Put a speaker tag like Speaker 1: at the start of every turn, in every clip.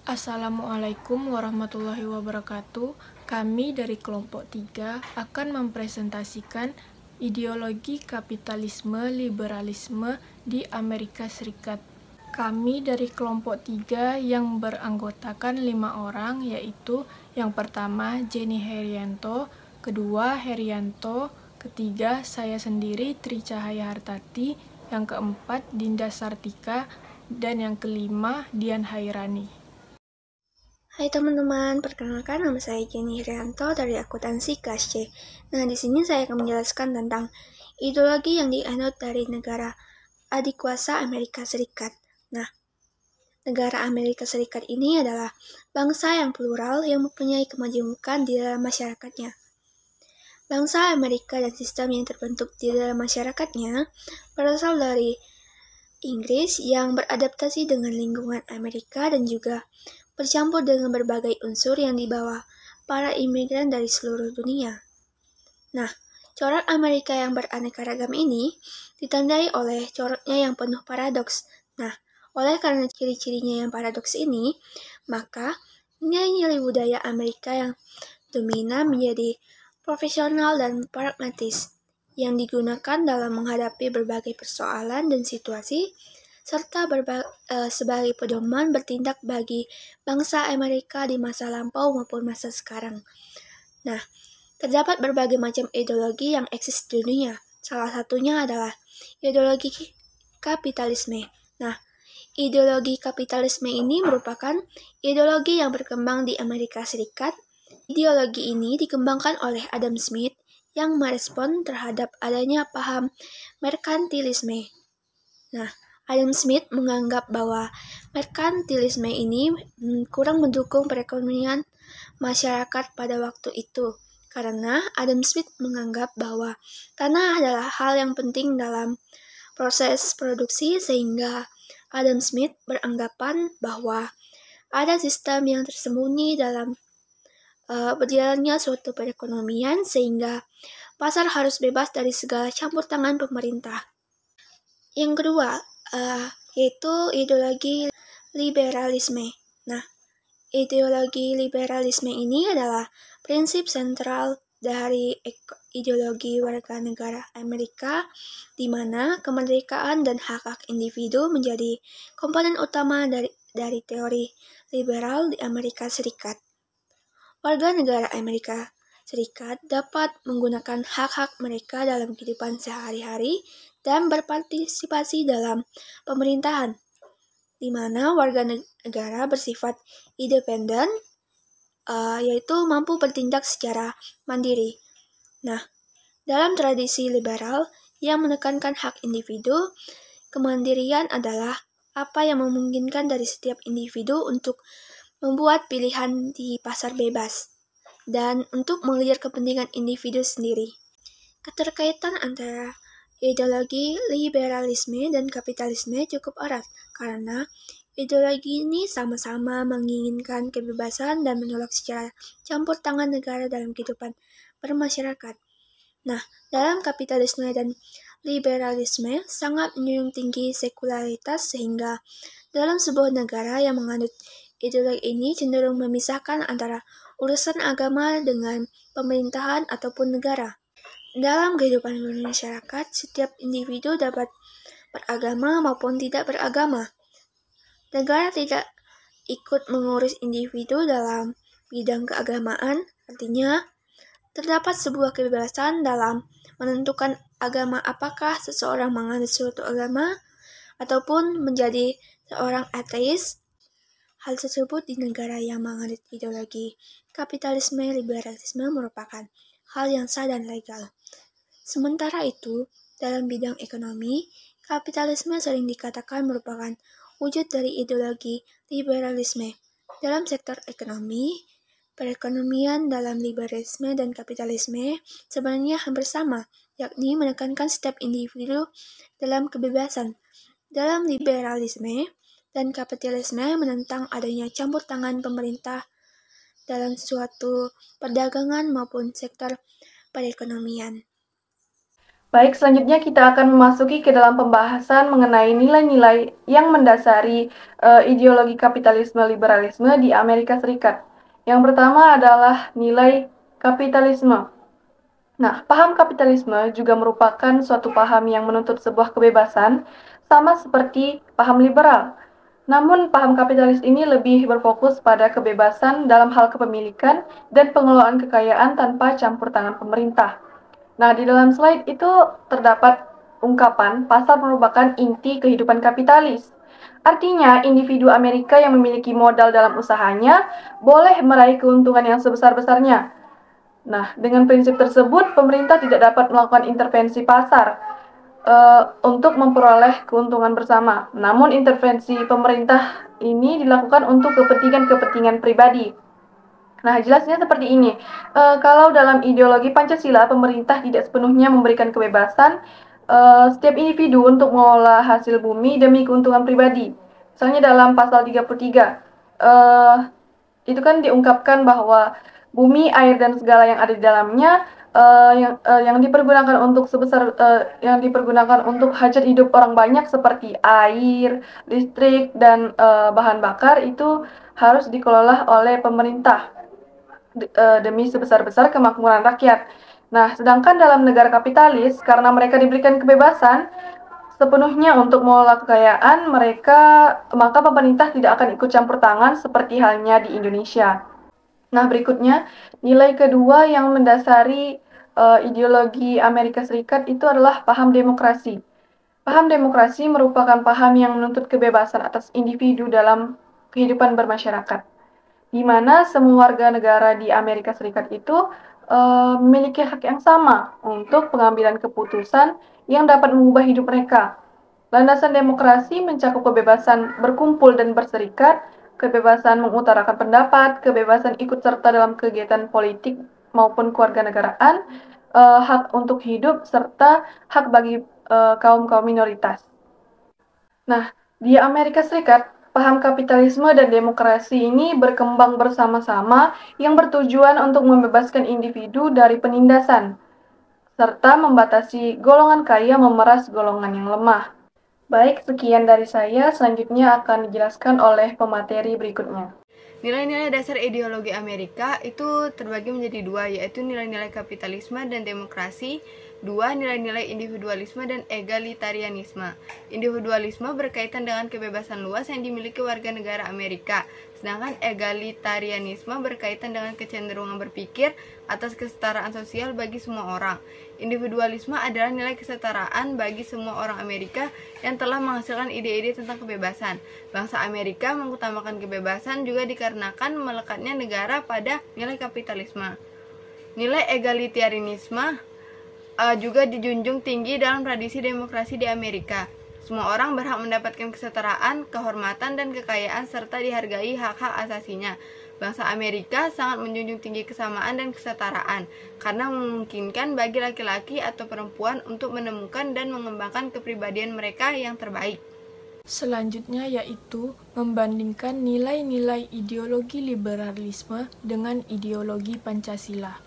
Speaker 1: Assalamualaikum warahmatullahi wabarakatuh. Kami dari kelompok 3 akan mempresentasikan ideologi kapitalisme liberalisme di Amerika Serikat. Kami dari kelompok 3 yang beranggotakan 5 orang, yaitu yang pertama Jenny Herianto, kedua Herianto, ketiga saya sendiri Tri Cahaya Hartati, yang keempat Dinda Sartika, dan yang kelima Dian Hairani.
Speaker 2: Hai teman-teman, perkenalkan nama saya Jenny Herianto dari akuntansi kelas C. Nah, di sini saya akan menjelaskan tentang ideologi yang dianut dari negara adik kuasa Amerika Serikat. Nah, negara Amerika Serikat ini adalah bangsa yang plural yang mempunyai kemajemukan di dalam masyarakatnya. Bangsa Amerika dan sistem yang terbentuk di dalam masyarakatnya berasal dari Inggris yang beradaptasi dengan lingkungan Amerika dan juga bercampur dengan berbagai unsur yang dibawa para imigran dari seluruh dunia. Nah, corak Amerika yang beraneka ragam ini ditandai oleh coraknya yang penuh paradoks. Nah, oleh karena ciri-cirinya yang paradoks ini, maka nilai-nilai budaya Amerika yang dominan menjadi profesional dan pragmatis yang digunakan dalam menghadapi berbagai persoalan dan situasi serta sebagai pedoman bertindak bagi bangsa Amerika di masa lampau maupun masa sekarang. Nah, terdapat berbagai macam ideologi yang eksis di dunia. Salah satunya adalah ideologi kapitalisme. Nah, ideologi kapitalisme ini merupakan ideologi yang berkembang di Amerika Serikat. Ideologi ini dikembangkan oleh Adam Smith yang merespon terhadap adanya paham merkantilisme. Nah, Adam Smith menganggap bahwa merkantilisme ini kurang mendukung perekonomian masyarakat pada waktu itu, karena Adam Smith menganggap bahwa tanah adalah hal yang penting dalam proses produksi, sehingga Adam Smith beranggapan bahwa ada sistem yang tersembunyi dalam berjalannya suatu perekonomian, sehingga pasar harus bebas dari segala campur tangan pemerintah. Yang kedua, yaitu ideologi liberalisme. Nah, ideologi liberalisme ini adalah prinsip sentral dari ideologi warga negara Amerika, di mana kemerdekaan dan hak-hak individu menjadi komponen utama dari teori liberal di Amerika Serikat. Warga negara Amerika Serikat dapat menggunakan hak-hak mereka dalam kehidupan sehari-hari dan berpartisipasi dalam pemerintahan, di mana warga negara bersifat independen, yaitu mampu bertindak secara mandiri. Nah, dalam tradisi liberal yang menekankan hak individu, kemandirian adalah apa yang memungkinkan dari setiap individu untuk membuat pilihan di pasar bebas dan untuk mengejar kepentingan individu sendiri. Keterkaitan antara ideologi liberalisme dan kapitalisme cukup erat, karena ideologi ini sama-sama menginginkan kebebasan dan menolak secara campur tangan negara dalam kehidupan bermasyarakat. Nah, dalam kapitalisme dan liberalisme sangat menjunjung tinggi sekularitas, sehingga dalam sebuah negara yang menganut ideologi ini cenderung memisahkan antara urusan agama dengan pemerintahan ataupun negara. Dalam kehidupan bermasyarakat, setiap individu dapat beragama maupun tidak beragama. Negara tidak ikut mengurus individu dalam bidang keagamaan, artinya terdapat sebuah kebebasan dalam menentukan agama, apakah seseorang menganut suatu agama ataupun menjadi seorang ateis. Hal tersebut di negara yang menganut ideologi kapitalisme liberalisme merupakan hal yang sah dan legal. Sementara itu, dalam bidang ekonomi, kapitalisme sering dikatakan merupakan wujud dari ideologi liberalisme. Dalam sektor ekonomi, perekonomian dalam liberalisme dan kapitalisme sebenarnya hampir sama, yakni menekankan setiap individu dalam kebebasan. Dalam liberalisme dan kapitalisme menentang adanya campur tangan pemerintah dalam suatu perdagangan maupun sektor perekonomian.
Speaker 1: Baik, selanjutnya kita akan memasuki ke dalam pembahasan mengenai nilai-nilai yang mendasari ideologi kapitalisme liberalisme di Amerika Serikat. Yang pertama adalah nilai kapitalisme. Nah, paham kapitalisme juga merupakan suatu paham yang menuntut sebuah kebebasan, sama seperti paham liberal. Namun, paham kapitalis ini lebih berfokus pada kebebasan dalam hal kepemilikan dan pengelolaan kekayaan tanpa campur tangan pemerintah. Nah, di dalam slide itu terdapat ungkapan pasar merupakan inti kehidupan kapitalis. Artinya, individu Amerika yang memiliki modal dalam usahanya boleh meraih keuntungan yang sebesar-besarnya. Nah, dengan prinsip tersebut, pemerintah tidak dapat melakukan intervensi pasar untuk memperoleh keuntungan bersama. Namun, intervensi pemerintah ini dilakukan untuk kepentingan-kepentingan pribadi. Nah, jelasnya seperti ini. Kalau dalam ideologi Pancasila, pemerintah tidak sepenuhnya memberikan kebebasan setiap individu untuk mengolah hasil bumi demi keuntungan pribadi. Misalnya dalam pasal 33, itu kan diungkapkan bahwa bumi, air, dan segala yang ada di dalamnya yang dipergunakan untuk yang dipergunakan untuk hajat hidup orang banyak seperti air, listrik, dan bahan bakar itu harus dikelola oleh pemerintah demi sebesar-besar kemakmuran rakyat. Nah, sedangkan dalam negara kapitalis, karena mereka diberikan kebebasan sepenuhnya untuk mengelola kekayaan mereka, maka pemerintah tidak akan ikut campur tangan seperti halnya di Indonesia. Nah, berikutnya, nilai kedua yang mendasari ideologi Amerika Serikat itu adalah paham demokrasi. Paham demokrasi merupakan paham yang menuntut kebebasan atas individu dalam kehidupan bermasyarakat, di mana semua warga negara di Amerika Serikat itu memiliki hak yang sama untuk pengambilan keputusan yang dapat mengubah hidup mereka. Landasan demokrasi mencakup kebebasan berkumpul dan berserikat, kebebasan mengutarakan pendapat, kebebasan ikut serta dalam kegiatan politik maupun kewarganegaraan, hak untuk hidup, serta hak bagi kaum-kaum minoritas. Nah, di Amerika Serikat, paham kapitalisme dan demokrasi ini berkembang bersama-sama yang bertujuan untuk membebaskan individu dari penindasan, serta membatasi golongan kaya memeras golongan yang lemah. Baik, sekian dari saya. Selanjutnya akan dijelaskan oleh pemateri berikutnya.
Speaker 3: Nilai-nilai dasar ideologi Amerika itu terbagi menjadi dua, yaitu nilai-nilai kapitalisme dan demokrasi, dua, nilai-nilai individualisme dan egalitarianisme. Individualisme berkaitan dengan kebebasan luas yang dimiliki warga negara Amerika, sedangkan egalitarianisme berkaitan dengan kecenderungan berpikir atas kesetaraan sosial bagi semua orang. Individualisme adalah nilai kesetaraan bagi semua orang Amerika yang telah menghasilkan ide-ide tentang kebebasan. Bangsa Amerika mengutamakan kebebasan juga dikarenakan melekatnya negara pada nilai kapitalisme. Nilai egalitarianisme juga dijunjung tinggi dalam tradisi demokrasi di Amerika. Semua orang berhak mendapatkan kesetaraan, kehormatan, dan kekayaan serta dihargai hak-hak asasinya. Bangsa Amerika sangat menjunjung tinggi kesamaan dan kesetaraan karena memungkinkan bagi laki-laki atau perempuan untuk menemukan dan mengembangkan kepribadian mereka yang terbaik.
Speaker 1: Selanjutnya yaitu membandingkan nilai-nilai ideologi liberalisme dengan ideologi Pancasila.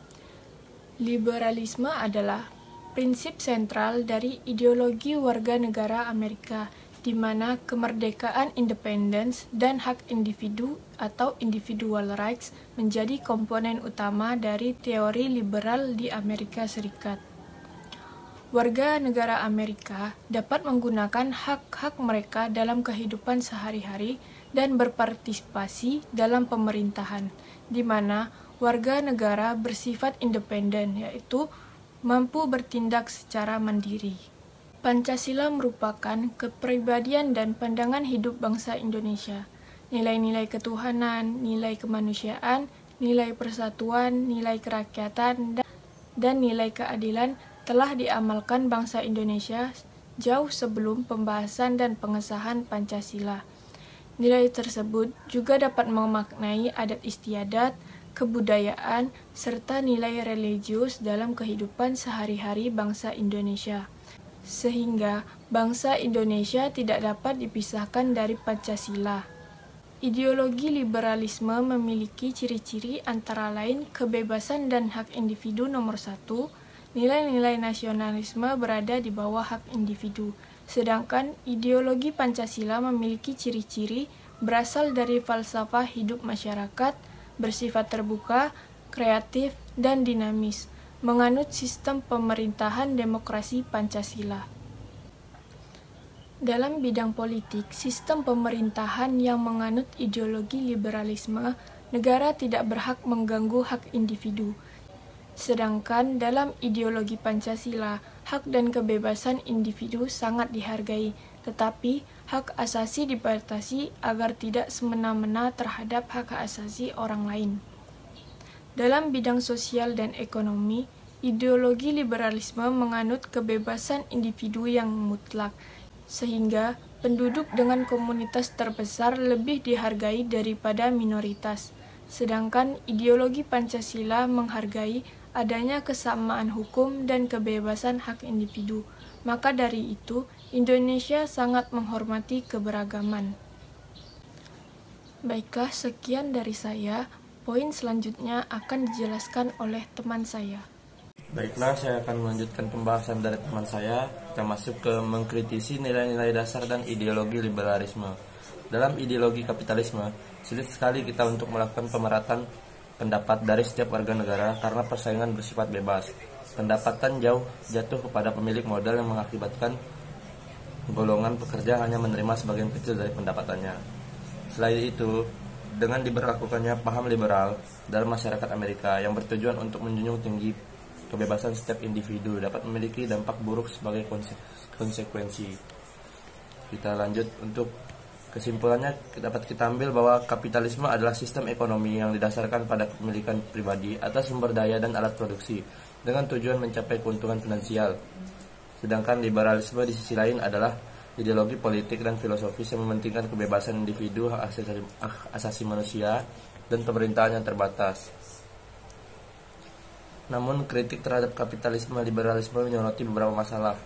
Speaker 1: Liberalisme adalah prinsip sentral dari ideologi warga negara Amerika, di mana kemerdekaan independence dan hak individu atau individual rights menjadi komponen utama dari teori liberal di Amerika Serikat. Warga negara Amerika dapat menggunakan hak-hak mereka dalam kehidupan sehari-hari dan berpartisipasi dalam pemerintahan, di mana warga negara bersifat independen, yaitu mampu bertindak secara mandiri. Pancasila merupakan kepribadian dan pandangan hidup bangsa Indonesia. Nilai-nilai ketuhanan, nilai kemanusiaan, nilai persatuan, nilai kerakyatan, dan nilai keadilan telah diamalkan bangsa Indonesia jauh sebelum pembahasan dan pengesahan Pancasila. Nilai tersebut juga dapat memaknai adat istiadat, kebudayaan, serta nilai religius dalam kehidupan sehari-hari bangsa Indonesia. Sehingga bangsa Indonesia tidak dapat dipisahkan dari Pancasila. Ideologi liberalisme memiliki ciri-ciri antara lain kebebasan dan hak individu nomor 1, nilai-nilai nasionalisme berada di bawah hak individu, sedangkan ideologi Pancasila memiliki ciri-ciri berasal dari falsafah hidup masyarakat, bersifat terbuka, kreatif, dan dinamis, menganut sistem pemerintahan demokrasi Pancasila. Dalam bidang politik, sistem pemerintahan yang menganut ideologi liberalisme, negara tidak berhak mengganggu hak individu. Sedangkan dalam ideologi Pancasila, hak dan kebebasan individu sangat dihargai, tetapi hak asasi dibatasi agar tidak semena-mena terhadap hak asasi orang lain. Dalam bidang sosial dan ekonomi, ideologi liberalisme menganut kebebasan individu yang mutlak, sehingga penduduk dengan komunitas terbesar lebih dihargai daripada minoritas. Sedangkan ideologi Pancasila menghargai adanya kesamaan hukum dan kebebasan hak individu. Maka dari itu, Indonesia sangat menghormati keberagaman. Baiklah, sekian dari saya. Poin selanjutnya akan dijelaskan oleh teman saya.
Speaker 4: Baiklah, saya akan melanjutkan pembahasan dari teman saya, termasuk ke mengkritisi nilai-nilai dasar dan ideologi liberalisme. Dalam ideologi kapitalisme, sulit sekali kita untuk melakukan pemerataan pendapat dari setiap warga negara karena persaingan bersifat bebas. Pendapatan jatuh kepada pemilik modal yang mengakibatkan golongan pekerja hanya menerima sebagian kecil dari pendapatannya. Selain itu, dengan diberlakukannya paham liberal dalam masyarakat Amerika yang bertujuan untuk menjunjung tinggi kebebasan setiap individu dapat memiliki dampak buruk sebagai konsekuensi. Kita lanjut untuk kesimpulannya, dapat kita ambil bahwa kapitalisme adalah sistem ekonomi yang didasarkan pada kepemilikan pribadi atas sumber daya dan alat produksi dengan tujuan mencapai keuntungan finansial. Sedangkan liberalisme di sisi lain adalah ideologi politik dan filosofis yang mementingkan kebebasan individu, hak asasi manusia, dan pemerintahan yang terbatas. Namun kritik terhadap kapitalisme liberalisme menyoroti beberapa masalah.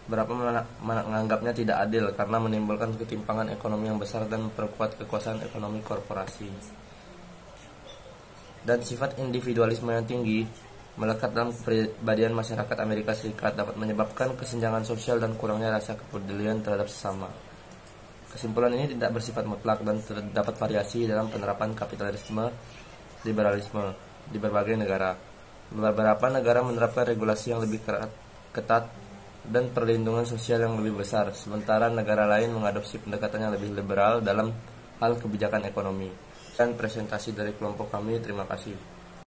Speaker 4: Beberapa menganggapnya tidak adil karena menimbulkan ketimpangan ekonomi yang besar dan memperkuat kekuasaan ekonomi korporasi. Dan sifat individualisme yang tinggi melekat dalam kepribadian masyarakat Amerika Serikat dapat menyebabkan kesenjangan sosial dan kurangnya rasa kepedulian terhadap sesama. Kesimpulan ini tidak bersifat mutlak dan terdapat variasi dalam penerapan kapitalisme liberalisme di berbagai negara. Beberapa negara menerapkan regulasi yang lebih ketat dan perlindungan sosial yang lebih besar, sementara negara lain mengadopsi pendekatan yang lebih liberal dalam hal kebijakan ekonomi. Dan presentasi dari kelompok kami, terima kasih.